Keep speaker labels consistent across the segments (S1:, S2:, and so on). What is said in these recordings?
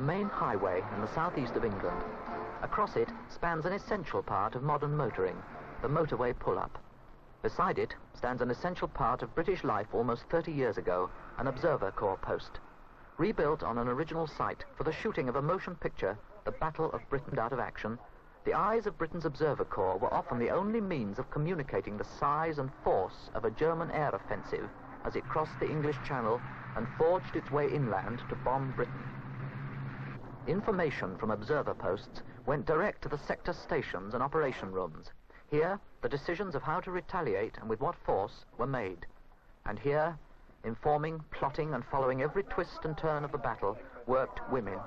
S1: main highway in the southeast of England. Across it spans an essential part of modern motoring, the motorway pull-up. Beside it stands an essential part of British life almost 30 years ago, an observer corps post. Rebuilt on an original site for the shooting of a motion picture, The Battle of Britain Out of Action, the eyes of Britain's observer corps were often the only means of communicating the size and force of a German air offensive as it crossed the English Channel and forged its way inland to bomb Britain. Information from observer posts went direct to the sector stations and operation rooms. Here, the decisions of how to retaliate and with what force were made. And here, informing, plotting, and following every twist and turn of the battle, worked women.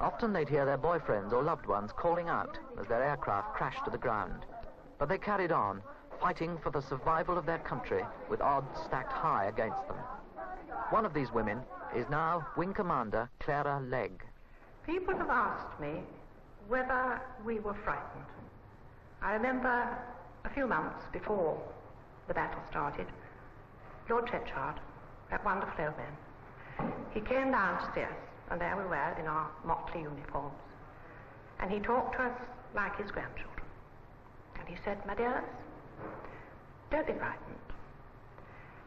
S1: Often they'd hear their boyfriends or loved ones calling out as their aircraft crashed to the ground. But they carried on, fighting for the survival of their country with odds stacked high against them. One of these women is now Wing Commander Clara Legg.
S2: People have asked me whether we were frightened. I remember a few months before the battle started, Lord Churchyard, that wonderful old man, he came down to see us, and there we were in our motley uniforms. And he talked to us like his grandchildren. And he said, "My dears, don't be frightened."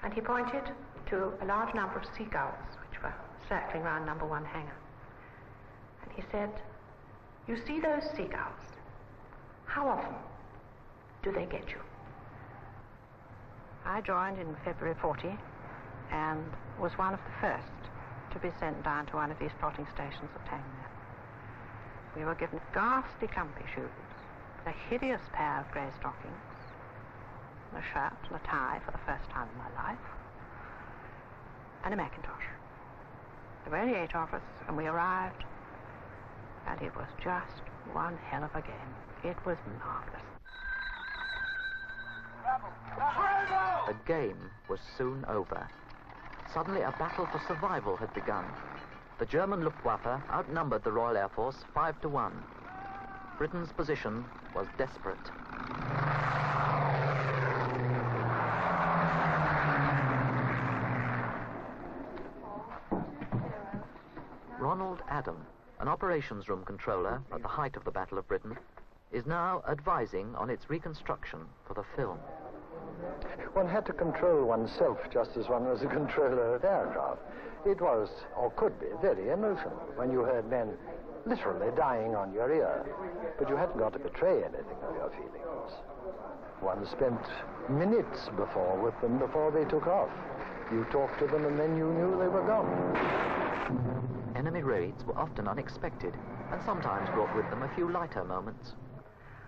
S2: And he pointed to a large number of seagulls which were circling around number 1 hangar. And he said, "You see those seagulls? How often do they get you?" I joined in February 40 and was one of the first to be sent down to one of these plotting stations at Tangmere. We were given ghastly clumpy shoes, a hideous pair of grey stockings, a shirt and a tie for the first time in my life, and a mackintosh. There were only 8 of us, and we arrived, and it was just one hell of a game. It was marvellous.
S1: The game was soon over. Suddenly a battle for survival had begun. The German Luftwaffe outnumbered the Royal Air Force 5 to 1. Britain's position was desperate. Ronald Adam, an operations room controller at the height of the Battle of Britain, is now advising on its reconstruction for the film.
S3: One had to control oneself just as one was a controller of aircraft. It was, or could be, very emotional when you heard men literally dying on your ear. But you hadn't got to betray anything of your feelings. One spent minutes with them before they took off. You talked to them and then you knew they were gone.
S1: Enemy raids were often unexpected and sometimes brought with them a few lighter moments.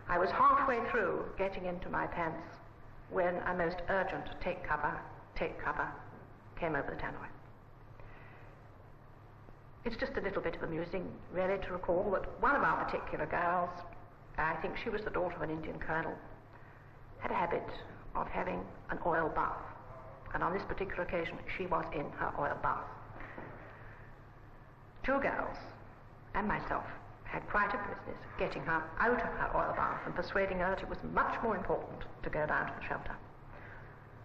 S2: I was halfway through getting into my pants when a most urgent take cover came over the tannoy. It's just a little bit of amusing, really, to recall that one of our particular girls, I think she was the daughter of an Indian colonel, had a habit of having an oil bath. And on this particular occasion, she was in her oil bath. 2 girls and myself had quite a business getting her out of her oil bath and persuading her that it was much more important to go down to the shelter.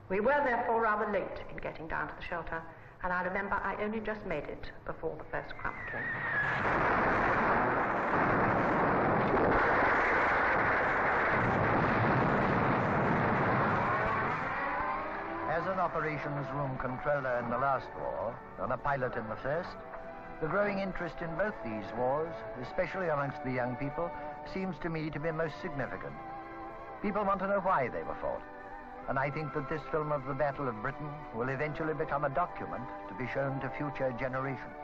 S2: We were therefore rather late in getting down to the shelter, and I remember I only just made it before the first crump came.
S4: As an operations room controller in the last war, and a pilot in the first, the growing interest in both these wars, especially amongst the young people, seems to me to be most significant. People want to know why they were fought, and I think that this film of the Battle of Britain will eventually become a document to be shown to future generations.